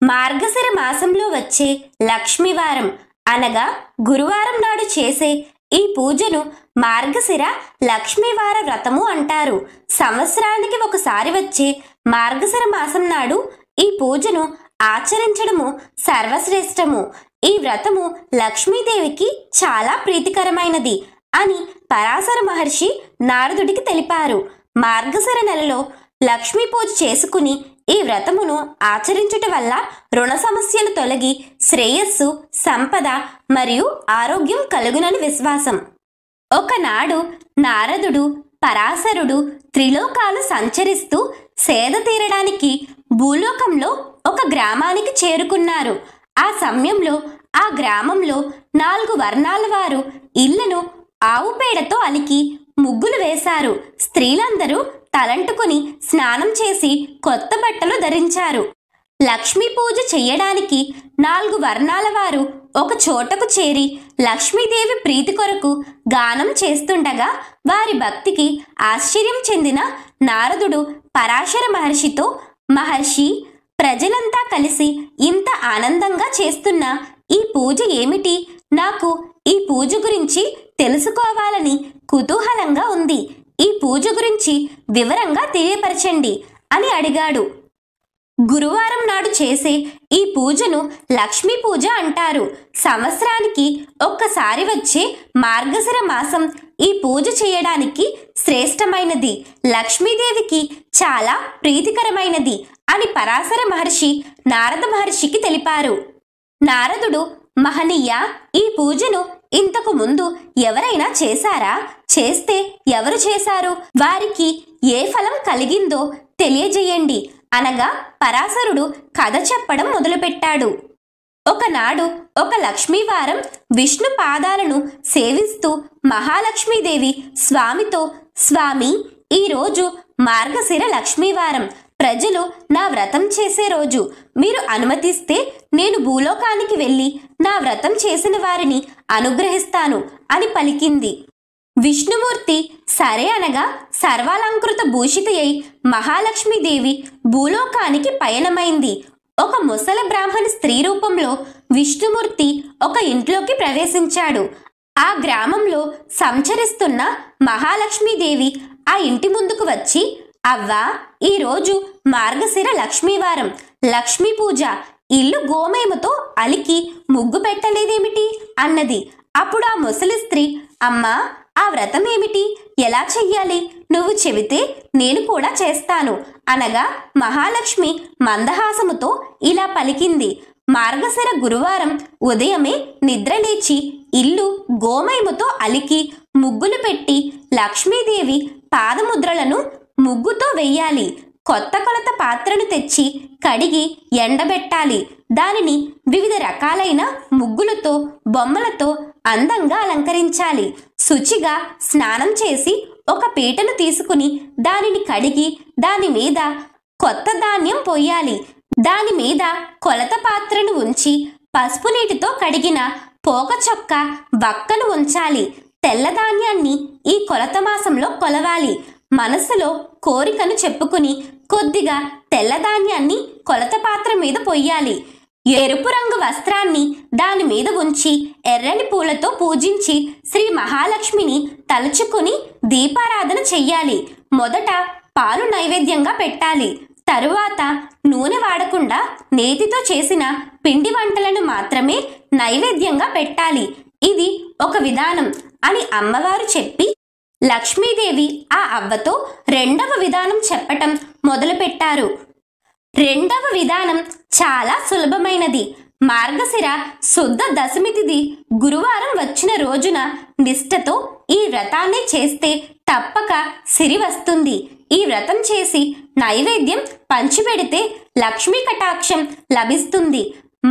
మార్గశిర మాసంలో వచ్చే లక్ష్మీవారం అనగా గురువారం నాడు చేసే ఈ పూజను మార్గశిర లక్ష్మీవార వ్రతము అంటారు. సంవత్సరానికి ఒకసారి వచ్చే మార్గశిర మాసం నాడు ఈ పూజను ఆచరించడము సర్వశ్రేష్టము. ఈ వ్రతము లక్ష్మీదేవికి చాలా ప్రీతికరమైనది అని పరాశర మహర్షి నారదుడికి తెలిపారు. మార్గశిర నెలలో లక్ష్మీ పూజ చేసుకుని ఈ వ్రతమును ఆచరించుట వల్ల రుణ సమస్యలు తొలగి శ్రేయస్సు, సంపద మరియు ఆరోగ్యం కలుగునని విశ్వాసం. ఒకనాడు నారదుడు, పరాశరుడు త్రిలోకాలు సంచరిస్తూ సేద తీరడానికి భూలోకంలో ఒక గ్రామానికి చేరుకున్నారు. ఆ సమయంలో ఆ గ్రామంలో 4 వర్ణాల వారు ఇళ్లను ఆవు పేడతో అలికి ముగ్గులు వేశారు. స్త్రీలందరూ తలంటుకుని స్నానం చేసి కొత్త బట్టలు ధరించారు. లక్ష్మీ పూజ చెయ్యడానికి 4 వర్ణాల వారు ఒక చోటకు చేరి లక్ష్మీదేవి ప్రీతి కొరకు గానం చేస్తుండగా వారి భక్తికి ఆశ్చర్యం చెందిన నారదుడు పరాశర మహర్షితో, మహర్షి, ప్రజలంతా కలిసి ఇంత ఆనందంగా చేస్తున్న ఈ పూజ ఏమిటి? నాకు ఈ పూజ గురించి తెలుసుకోవాలని కుతూహలంగా ఉంది. ఈ పూజ గురించి వివరంగా తెలియపరచండి అని అడిగాడు. గురువారం నాడు చేసే ఈ పూజను లక్ష్మీ పూజ అంటారు. సంవత్సరానికి ఒక్కసారి వచ్చే మార్గశిర మాసం ఈ పూజ చేయడానికి శ్రేష్టమైనది, లక్ష్మీదేవికి చాలా ప్రీతికరమైనది అని పరాశర మహర్షి నారద మహర్షికి తెలిపారు. నారదుడు, మహనీయ, ఈ పూజను ఇంతకు ముందు ఎవరైనా చేశారా? చేస్తే ఎవరు చేశారు? వారికి ఏ ఫలం కలిగిందో తెలియజేయండి అనగా పరాశరుడు కథ చెప్పడం మొదలుపెట్టాడు. ఒకనాడు ఒక లక్ష్మీవారం విష్ణు పాదాలను సేవిస్తూ మహాలక్ష్మీదేవి స్వామితో, స్వామి, ఈరోజు మార్గశిర లక్ష్మీవారం, ప్రజలు నా వ్రతం చేసే రోజు. మీరు అనుమతిస్తే నేను భూలోకానికి వెళ్ళి నా వ్రతం చేసిన వారిని అనుగ్రహిస్తాను అని పలికింది. విష్ణుమూర్తి సరే అనగా సర్వాలంకృత భూషిత అయి మహాలక్ష్మీదేవి భూలోకానికి పయనమైంది. ఒక ముసల బ్రాహ్మణ స్త్రీ రూపంలో విష్ణుమూర్తి ఒక ఇంట్లోకి ప్రవేశించాడు. ఆ గ్రామంలో సంచరిస్తున్న మహాలక్ష్మీదేవి ఆ ఇంటి ముందుకు వచ్చి, అవ్వా, ఈరోజు మార్గశిర లక్ష్మీవారం, లక్ష్మీ పూజ, ఇల్లు గోమేమతో అలికి ముగ్గు పెట్టలేదేమిటి అన్నది. అప్పుడు ఆ ముసలి స్త్రీ, అమ్మా, ఆ వ్రతం ఏమిటి? ఎలా చెయ్యాలి? నువ్వు చెబితే నేను కూడా చేస్తాను అనగా మహాలక్ష్మి మందహాసముతో ఇలా పలికింది. మార్గశిర గురువారం ఉదయమే నిద్రలేచి ఇల్లు గోమయముతో అలికి ముగ్గులు పెట్టి లక్ష్మీదేవి పాదముద్రలను ముగ్గుతో వెయ్యాలి. కొత్త కొలత పాత్రను తెచ్చి కడిగి ఎండబెట్టాలి. దానిని వివిధ రకాలైన ముగ్గులతో, బొమ్మలతో అందంగా అలంకరించాలి. శుచిగా స్నానం చేసి ఒక పీటను తీసుకుని దానిని కడిగి దాని మీద కొత్త ధాన్యం పోయాలి. దాని మీద కొలత పాత్రను ఉంచి పసుపు నీటితో కడిగిన పోక చొక్క వక్కను ఉంచాలి. తెల్ల ధాన్యాన్ని ఈ కొలత మాసంలో కొలవాలి. మనసులో కోరికను చెప్పుకుని కొద్దిగా తెల్లధాన్యాన్ని కొలత పాత్ర మీద పొయ్యాలి. ఎరుపు రంగు వస్త్రాన్ని దాని మీద ఉంచి ఎర్రని పూలతో పూజించి శ్రీ మహాలక్ష్మిని తలుచుకుని దీపారాధన చెయ్యాలి. మొదట పాలు నైవేద్యంగా పెట్టాలి. తరువాత నూనె వాడకుండా నేతితో చేసిన పిండి వంటలను మాత్రమే నైవేద్యంగా పెట్టాలి. ఇది ఒక విధానం అని అమ్మవారు చెప్పి లక్ష్మీదేవి ఆ అవ్వతో రెండవ విధానం చెప్పటం మొదలుపెట్టారు. రెండవ విధానం చాలా సులభమైనది. మార్గశిర శుద్ధ దశమి తిథి గురువారం వచ్చిన రోజున నిష్ఠతో ఈ వ్రతాన్ని చేస్తే తప్పక సిరి వస్తుంది. ఈ వ్రతం చేసి నైవేద్యం పంచిపెడితే లక్ష్మీ కటాక్షం లభిస్తుంది.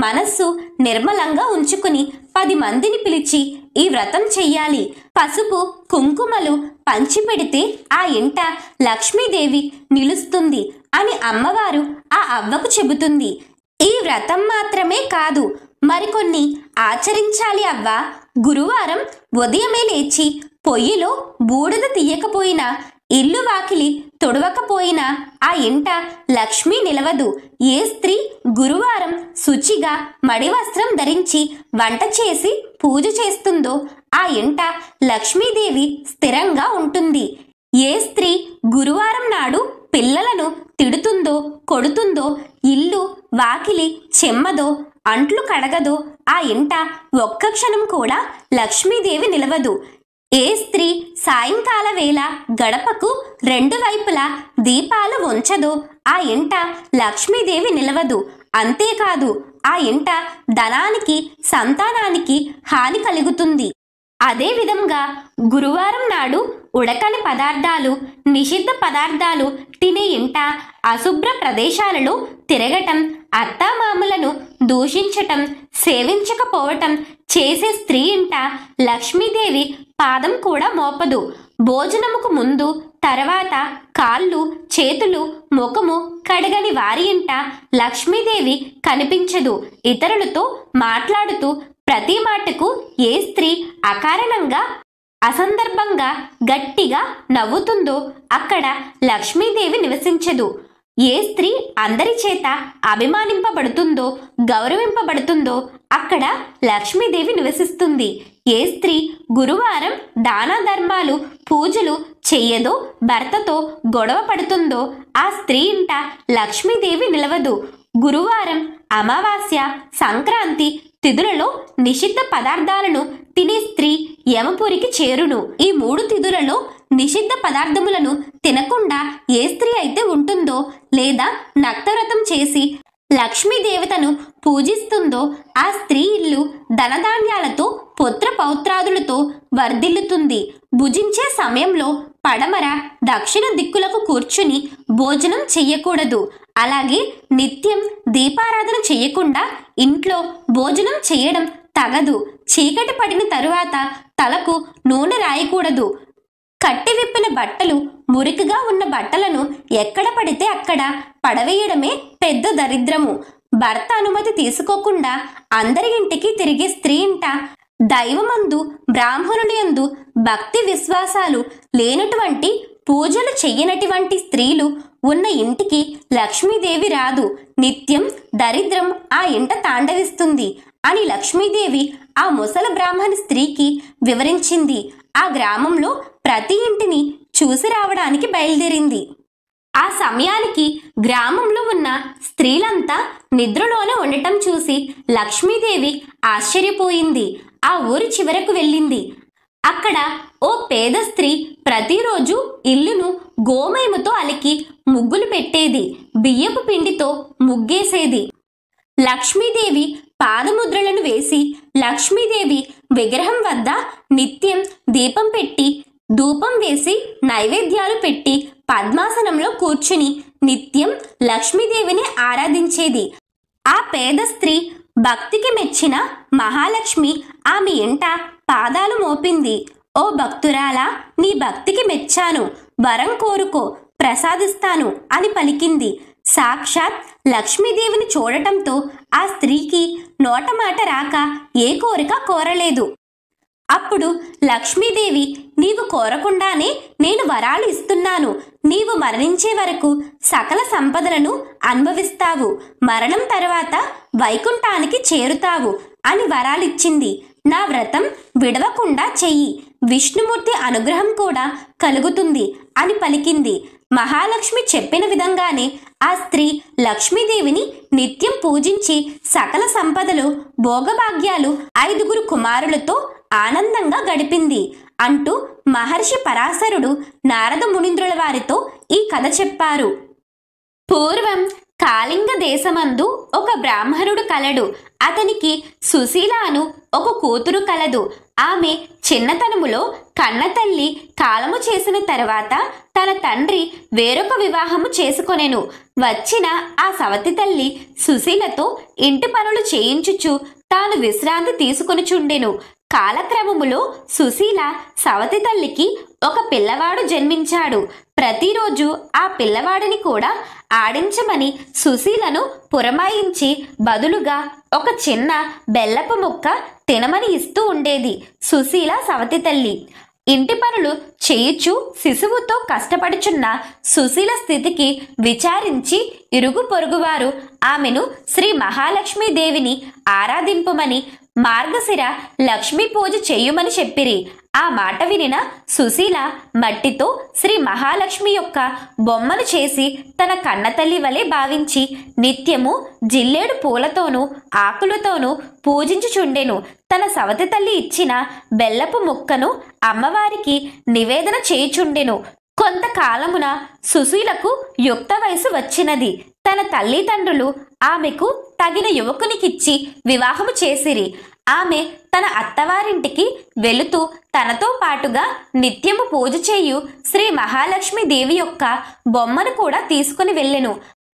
మనస్సు నిర్మలంగా ఉంచుకుని 10 మందిని పిలిచి ఈ వ్రతం చెయ్యాలి. పసుపు, కుంకుమలు పంచిపెడితే ఆ ఇంట లక్ష్మీదేవి నిలుస్తుంది అని అమ్మవారు ఆ అవ్వకు చెబుతుంది. ఈ వ్రతం మాత్రమే కాదు, మరికొన్ని ఆచరించాలి అవ్వ. గురువారం ఉదయమే లేచి పొయ్యిలో బూడిద తీయకపోయినా ఇల్లు వాకిలి తొడవకపోయినా ఆ ఇంట లక్ష్మి నిలవదు. ఏ స్త్రీ గురువారం శుచిగా మడి వస్త్రం ధరించి వంట చేసి పూజ చేస్తుందో ఆ ఇంట లక్ష్మీదేవి స్థిరంగా ఉంటుంది. ఏ స్త్రీ గురువారం నాడు పిల్లలను తిడుతుందో కొడుతుందో, ఇల్లు వాకిలి చెమ్మదో, అంట్లు కడగదో ఆ ఇంట ఒక్క క్షణం కూడా లక్ష్మీదేవి నిలవదు. ఏ స్త్రీ సాయంకాల వేళ గడపకు రెండు వైపులా దీపాలు ఉంచదో ఆ ఇంట లక్ష్మీదేవి నిలవదు. అంతేకాదు ఆ ఇంట ధనానికి సంతానానికి హాని కలుగుతుంది. అదేవిధంగా గురువారం నాడు ఉడకని పదార్థాలు, నిషిద్ధ పదార్థాలు తినే ఇంట, అశుభ్ర ప్రదేశాలలో తిరగటం, అత్తామామలను దూషించటం, సేవించకపోవటం చేసే స్త్రీ ఇంట లక్ష్మీదేవి పాదం కూడా మోపదు. భోజనముకు ముందు తర్వాత కాళ్ళు చేతులు ముఖము కడగని వారి ఇంట లక్ష్మీదేవి కనిపించదు. ఇతరులతో మాట్లాడుతూ ప్రతి మాటకు ఏ స్త్రీ అకారణంగా అసందర్భంగా గట్టిగా నవ్వుతుందో అక్కడ లక్ష్మీదేవి నివసించదు. ఏ స్త్రీ అందరి చేత అభిమానింపబడుతుందో గౌరవింపబడుతుందో అక్కడ లక్ష్మీదేవి నివసిస్తుంది. ఏ స్త్రీ గురువారం దాన ధర్మాలు పూజలు చెయ్యదో, భర్తతో గొడవ పడుతుందో ఆ స్త్రీ ఇంట లక్ష్మీదేవి నిలవదు. గురువారం అమావాస్య సంక్రాంతి తిథులలో నిషిద్ధ పదార్థాలను తినే స్త్రీ యమపురికి చేరును. ఈ 3 తిథులలో నిషిద్ధ పదార్థములను తినకుండా ఏ స్త్రీ అయితే ఉంటుందో లేదా నక్తవ్రతం చేసి లక్ష్మీదేవతను పూజిస్తుందో ఆ స్త్రీ ఇల్లు ధనధాన్యాలతో పుత్ర పౌత్రాదులతో వర్ధిల్లుతుంది. భుజించే సమయంలో పడమర దక్షిణ దిక్కులకు కూర్చుని భోజనం చెయ్యకూడదు. అలాగే నిత్యం దీపారాధన చెయ్యకుండా ఇంట్లో భోజనం చేయడం తగదు. చీకటి పడిన తరువాత తలకు నూనె రాయకూడదు. కట్టి విప్పిన బట్టలు, మురికిగా ఉన్న బట్టలను ఎక్కడ పడితే అక్కడ పడవేయడమే పెద్ద దరిద్రము. భర్త అనుమతి తీసుకోకుండా అందరి ఇంటికి తిరిగే స్త్రీ ఇంట దైవమందు బ్రాహ్మణుని యందు భక్తి విశ్వాసాలు లేనటువంటి పూజలు చెయ్యనటువంటి స్త్రీలు ఉన్న ఇంటికి లక్ష్మీదేవి రాదు. నిత్యం దరిద్రం ఆ ఇంట తాండవిస్తుంది అని లక్ష్మీదేవి ఆ ముసలి బ్రాహ్మణ స్త్రీకి వివరించింది. ఆ గ్రామంలో ప్రతి ఇంటిని చూసి రావడానికి బయలుదేరింది. ఆ సమయానికి గ్రామంలో ఉన్న స్త్రీలంతా నిద్రలోనే ఉండటం చూసి లక్ష్మీదేవి ఆశ్చర్యపోయింది. ఆ ఊరి చివరకు వెళ్ళింది. అక్కడ ఓ పేద స్త్రీ ప్రతిరోజు ఇల్లును గోమయముతో అలికి ముగ్గులు పెట్టేది. బియ్యపు పిండితో ముగ్గేసేది. లక్ష్మీదేవి పాదముద్రలను వేసి లక్ష్మీదేవి విగ్రహం వద్ద నిత్యం దీపం పెట్టి ధూపం వేసి నైవేద్యాలు పెట్టి పద్మాసనంలో కూర్చుని నిత్యం లక్ష్మీదేవిని ఆరాధించేది. ఆ పేద స్త్రీ భక్తికి మెచ్చిన మహాలక్ష్మి ఆమె ఇంట పాదాలు మోపింది. ఓ భక్తురాలా, నీ భక్తికి మెచ్చాను, వరం కోరుకో, ప్రసాదిస్తాను అని పలికింది. సాక్షాత్ లక్ష్మీదేవిని చూడటంతో ఆ స్త్రీకి నోటమాట రాక ఏ కోరిక కోరలేదు. అప్పుడు లక్ష్మీదేవి, నీవు కోరకుండానే నేను వరాలు ఇస్తున్నాను. నీవు మరణించే వరకు సకల సంపదలను అనుభవిస్తావు. మరణం తర్వాత వైకుంఠానికి చేరుతావు అని వరాలిచ్చింది. నా వ్రతం విడవకుండా చెయ్యి, విష్ణుమూర్తి అనుగ్రహం కూడా కలుగుతుంది అని పలికింది. మహాలక్ష్మి చెప్పిన విధంగానే ఆ స్త్రీ లక్ష్మీదేవిని నిత్యం పూజించి సకల సంపదలు భోగభాగ్యాలు 5 కుమారులతో ఆనందంగా గడిపింది అంటూ మహర్షి పరాశరుడు నారద మునీంద్రుల వారితో ఈ కథ చెప్పారు. పూర్వం కాళింగ దేశమందు ఒక బ్రాహ్మణుడు కలడు. అతనికి సుశీల అను ఒక కూతురు కలదు. ఆమె చిన్నతనములో కన్నతల్లి కాలము చేసిన తర్వాత తన తండ్రి వేరొక వివాహము చేసుకొనెను. వచ్చిన ఆ సవతి తల్లి సుశీలతో ఇంటి పనులు చేయించుచు తాను విశ్రాంతి తీసుకొనిచుండెను. కాలక్రమములో సుశీల సవతి తల్లికి ఒక పిల్లవాడు జన్మించాడు. ప్రతిరోజు ఆ పిల్లవాడిని కూడా ఆడించమని సుశీలను పురమాయించి బదులుగా ఒక చిన్న బెల్లపు ముక్క తినమని ఇస్తూ ఉండేది సుశీల సవతి తల్లి. ఇంటి పనులు చేయుచు శిశువుతో కష్టపడుచున్న సుశీల స్థితికి విచారించి ఇరుగు పొరుగువారు ఆమెను శ్రీ మహాలక్ష్మీదేవిని ఆరాధింపుమని మార్గశిర లక్ష్మీ పూజ చేయుమని చెప్పిరి. ఆ మాట వినిన సుశీల మట్టితో శ్రీ మహాలక్ష్మి యొక్క బొమ్మను చేసి తన కన్నతల్లి వలె భావించి నిత్యము జిల్లేడు పూలతోనూ ఆకులతోనూ పూజించుచుండెను. తన సవతి తల్లి ఇచ్చిన బెల్లపు ముక్కను అమ్మవారికి నివేదన చేయుచుండెను. కొంతకాలమున సుశీలకు యుక్త వయసు వచ్చినది. తన తల్లిదండ్రులు ఆమెకు తగిన యువకునికిచ్చి వివాహము చేసిరి. ఆమె తన అత్తవారింటికి వెళుతూ తనతో పాటుగా నిత్యము పూజ చేయు శ్రీ మహాలక్ష్మి దేవి యొక్క బొమ్మను కూడా తీసుకుని వెళ్ళెను.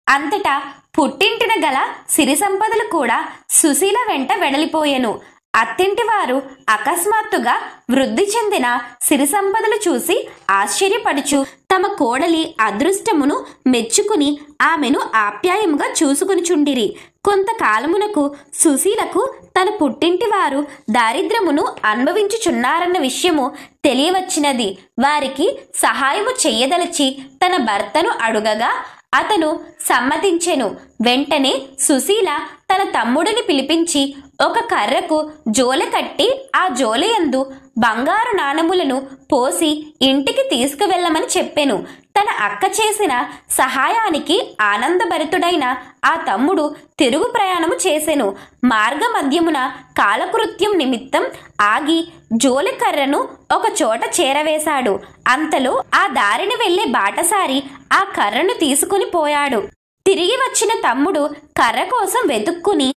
అంతటా పుట్టింటిన గల సిరి సంపదలు కూడా సుశీల వెంట వెడలిపోయెను. అత్తింటి వారు అకస్మాత్తుగా వృద్ధి చెందిన సిరి సంపదలు చూసి ఆశ్చర్యపడుచు తమ కోడలి అదృష్టమును మెచ్చుకుని ఆమెను ఆప్యాయముగా చూసుకునిచుండిరి. కొంతకాలమునకు సుశీలకు తన పుట్టింటి వారు దారిద్ర్యమును అనుభవించుచున్నారన్న విషయము తెలియవచ్చినది. వారికి సహాయము చెయ్యదలచి తన భర్తను అడుగగా అతను సమ్మతించెను. వెంటనే సుశీల తన తమ్ముడిని పిలిపించి ఒక కర్రకు జోలె కట్టి ఆ జోలెయందు బంగారు నాణములను పోసి ఇంటికి తీసుకువెళ్ళమని చెప్పెను. తన అక్క చేసిన సహాయానికి ఆనందభరితుడైన ఆ తమ్ముడు తిరుగు ప్రయాణము చేసెను. మార్గ మధ్యమున కాలకృత్యం నిమిత్తం ఆగి జోలె కర్రను ఒక చోట చేరవేశాడు. అంతలో ఆ దారిని వెళ్లే బాటసారి ఆ కర్రను తీసుకుని పోయాడు. తిరిగి వచ్చిన తమ్ముడు కర్ర కోసం వెతుక్కుని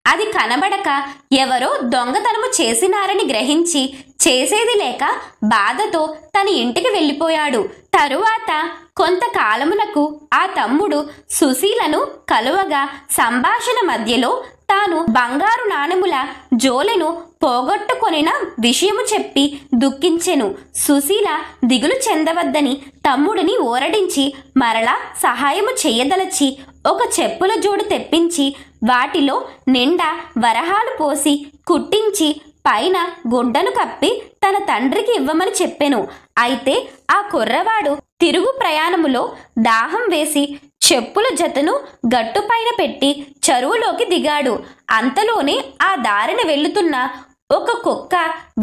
అది కనబడక ఎవరో దొంగతనము చేసినారని గ్రహించి చేసేది లేక బాధతో తన ఇంటికి వెళ్ళిపోయాడు. తరువాత కొంతకాలమునకు ఆ తమ్ముడు సుశీలను కలువగా సంభాషణ మధ్యలో తాను బంగారు నాణెముల జోలెను పోగొట్టుకొనిన విషయము చెప్పి దుఃఖించెను. సుశీల దిగులు చెందవద్దని తమ్ముడిని ఓరడించి మరలా సహాయము చెయ్యదలచి ఒక చెప్పుల జోడు తెప్పించి వాటిలో నిండా వరహాలు పోసి కుట్టించి పైన గుడ్డను కప్పి తన తండ్రికి ఇవ్వమని చెప్పెను. అయితే ఆ కుర్రవాడు తిరుగు ప్రయాణములో దాహం వేసి చెప్పుల జతను గట్టుపైన పెట్టి చెరువులోకి దిగాడు. అంతలోనే ఆ దారిన వెళ్తున్న ఒక కుక్క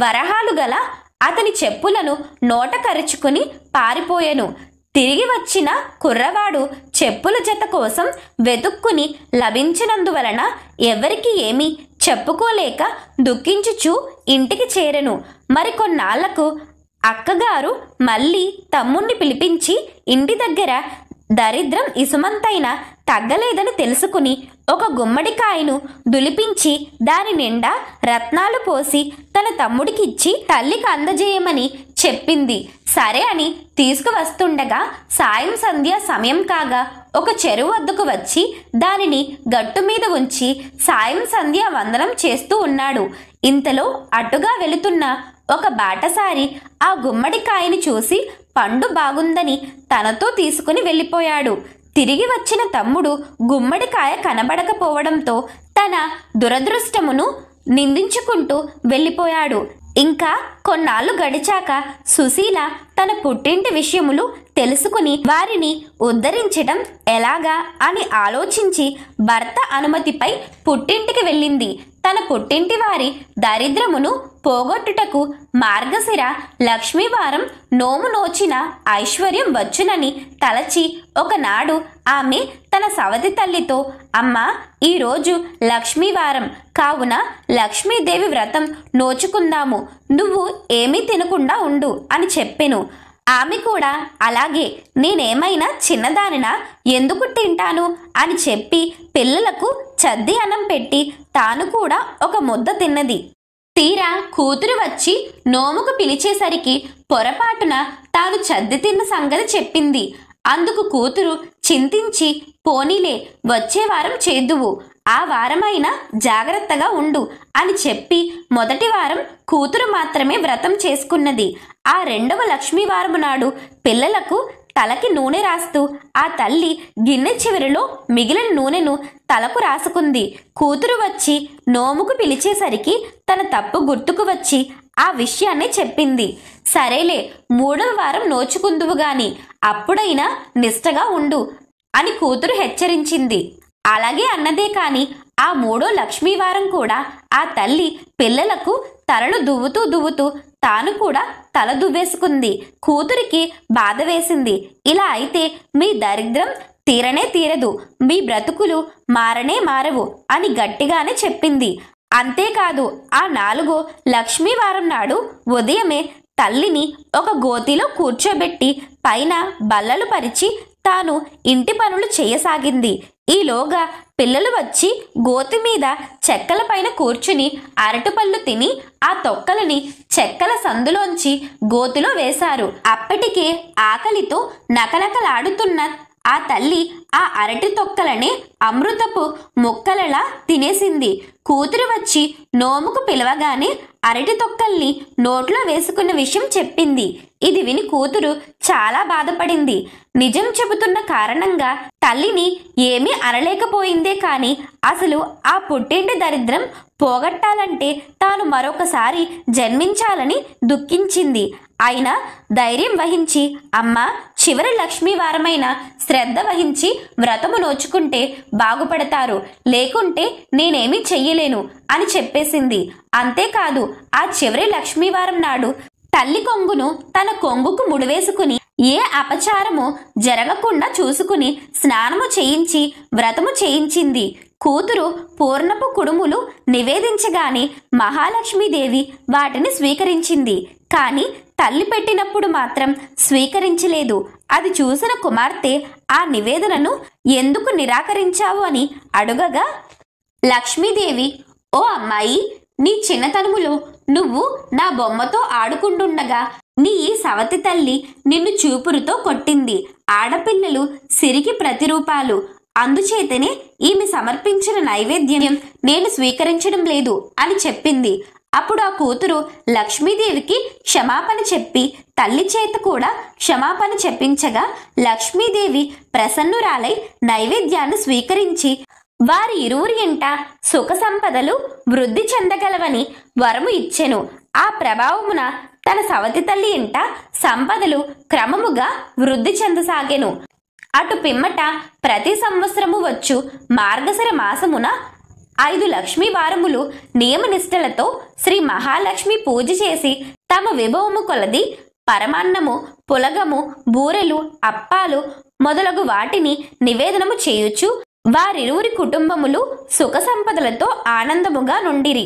వరహాలు గల అతని చెప్పులను నోట కరుచుకుని పారిపోయెను. తిరిగి వచ్చిన కుర్రవాడు చెప్పుల జత కోసం వెతుక్కుని లభించినందువలన ఎవరికి ఏమీ చెప్పుకోలేక దుఃఖించుచూ ఇంటికి చేరెను. మరికొన్నాళ్లకు అక్కగారు మళ్ళీ తమ్ముణ్ణి పిలిపించి ఇంటి దగ్గర దరిద్రం ఇసుమంతైన తగ్గలేదని తెలుసుకుని ఒక గుమ్మడికాయను దులిపించి దాని నిండా రత్నాలు పోసి తన తమ్ముడికిచ్చి తల్లికి అందజేయమని చెప్పింది. సరే అని తీసుకువస్తుండగా సాయం సంధ్య సమయం కాగా ఒక చెరువు వద్దకు వచ్చి దానిని గట్టు మీద ఉంచి సాయం సంధ్య వందనం చేస్తూ ఉన్నాడు. ఇంతలో అటుగా వెళుతున్న ఒక బాటసారి ఆ గుమ్మడికాయని చూసి పండు బాగుందని తనతో తీసుకుని వెళ్ళిపోయాడు. తిరిగి వచ్చిన తమ్ముడు గుమ్మడికాయ కనబడకపోవడంతో తన దురదృష్టమును నిందించుకుంటూ వెళ్ళిపోయాడు. ఇంకా కొన్నాళ్ళు గడిచాక సుశీల తన పుట్టింటి విషయములు తెలుసుకుని వారిని ఉద్ధరించడం ఎలాగా అని ఆలోచించి భర్త అనుమతిపై పుట్టింటికి వెళ్ళింది. తన పుట్టింటి వారి దరిద్రమును పోగొట్టుటకు మార్గశిర లక్ష్మీవారం నోము నోచిన ఐశ్వర్యం వచ్చునని తలచి ఒకనాడు ఆమె తన సవతి తల్లితో, అమ్మా, ఈరోజు లక్ష్మీవారం కావున లక్ష్మీదేవి వ్రతం నోచుకుందాము, నువ్వు ఏమీ తినకుండా ఉండు అని చెప్పెను. ఆమె కూడా అలాగే, నేనేమైనా చిన్నదానినా, ఎందుకు తింటాను అని చెప్పి పిల్లలకు చద్ది అన్నం పెట్టి తాను కూడా ఒక ముద్ద తిన్నది. తీరా కూతురు వచ్చి నోముకు పిలిచేసరికి పొరపాటున తాను చద్ది తిన్న సంగతి చెప్పింది. అందుకు కూతురు చింతించి, పోనీలే, వచ్చే వారం చేద్దువు, ఆ వారమైనా జాగ్రత్తగా ఉండు అని చెప్పి మొదటి వారం కూతురు మాత్రమే వ్రతం చేసుకున్నది. ఆ రెండవ లక్ష్మీవారము నాడు పిల్లలకు తలకి నూనె రాస్తూ ఆ తల్లి గిన్నె చివరిలో మిగిలిన నూనెను తలకు రాసుకుంది. కూతురు వచ్చి నోముకు పిలిచేసరికి తన తప్పు గుర్తుకు వచ్చి ఆ విషయాన్ని చెప్పింది. సరేలే, 3వ వారం నోచుకుందువు గాని అప్పుడైనా నిష్టగా ఉండు అని కూతురు హెచ్చరించింది. అలాగే అన్నదే కాని ఆ 3వ లక్ష్మీవారం కూడా ఆ తల్లి పిల్లలకు తలలు దువ్వుతూ దువ్వుతూ తాను కూడా తల దువ్వేసుకుంది. కూతురికి బాధ వేసింది. ఇలా అయితే మీ దరిద్రం తీరనే తీరదు, మీ బ్రతుకులు మారనే మారవు అని గట్టిగానే చెప్పింది. అంతేకాదు ఆ 4వ లక్ష్మీవారం నాడు ఉదయమే తల్లిని ఒక గోతిలో కూర్చోబెట్టి పైన బల్లలు పరిచి తాను ఇంటి పనులు చేయసాగింది. ఈలోగా పిల్లలు వచ్చి గోతి మీద చెక్కల పైన కూర్చుని అరటిపళ్ళు తిని ఆ తొక్కలని చెక్కల సందులోంచి గోతిలో వేశారు. అప్పటికే ఆకలితో నకనకలాడుతున్న ఆ తల్లి ఆ అరటి తొక్కలనే అమృతపు ముక్కలలా తినేసింది. కూతురు వచ్చి నోముకు పిలవగానే అరటి తొక్కల్ని నోట్లో వేసుకున్న విషయం చెప్పింది. ఇది విని కూతురు చాలా బాధపడింది. నిజం చెబుతున్న కారణంగా తల్లిని ఏమీ అనలేకపోయిందే కాని అసలు ఆ పుట్టింటి దరిద్రం పోగొట్టాలంటే తాను మరొకసారి జన్మించాలని దుఃఖించింది. అయినా ధైర్యం వహించి, అమ్మా, చివరి లక్ష్మీవారమైన శ్రద్ధ వహించి వ్రతము నోచుకుంటే బాగుపడతారు, లేకుంటే నేనేమీ చెయ్యలేను అని చెప్పేసింది. అంతేకాదు ఆ చివరి లక్ష్మీవారం నాడు తల్లి కొంగును తన కొంగుకు ముడివేసుకుని ఏ అపచారము జరగకుండా చూసుకుని స్నానము చేయించి వ్రతము చేయించింది. కూతురు పూర్ణపు కుడుములు నివేదించగానే మహాలక్ష్మీదేవి వాటిని స్వీకరించింది. కాని తల్లి పెట్టినప్పుడు మాత్రం స్వీకరించలేదు. అది చూసిన కుమార్తె ఆ నివేదనను ఎందుకు నిరాకరించావు అని అడుగగా లక్ష్మీదేవి, ఓ అమ్మాయి, నీ చిన్నతనములో నువ్వు నా బొమ్మతో ఆడుకుంటుండగా నీ సవతి తల్లి నిన్ను చూపురుతో కొట్టింది. ఆడపిల్లలు సిరికి ప్రతిరూపాలు, అందుచేతనే ఈమె సమర్పించిన నైవేద్యం నేను స్వీకరించడం లేదు అని చెప్పింది. అప్పుడు ఆ కూతురు లక్ష్మీదేవికి క్షమాపణ చెప్పి తల్లి చేత కూడా క్షమాపణ చెప్పించగా లక్ష్మీదేవి ప్రసన్నురాలై నైవేద్యాన్ని స్వీకరించి వారి ఇరువురి ఇంట సుఖ సంపదలు వృద్ధి చెందగలవని వరము ఇచ్చెను. ఆ ప్రభావమున తన సవతి తల్లి ఇంట సంపదలు క్రమముగా వృద్ధి చెందసాగెను. అటు పిమ్మట ప్రతి సంవత్సరము వచ్చు మార్గశిర మాసమున 5 లక్ష్మీవారములు నియమనిష్టలతో శ్రీ మహాలక్ష్మి పూజ చేసి తమ విభవము కొలది పరమాన్నము, పులగము, బూరెలు, అప్పాలు మొదలగు వాటిని నివేదనము చేయుచు వారిరువురి కుటుంబములు సుఖ సంపదలతో ఆనందముగా నుండిరి.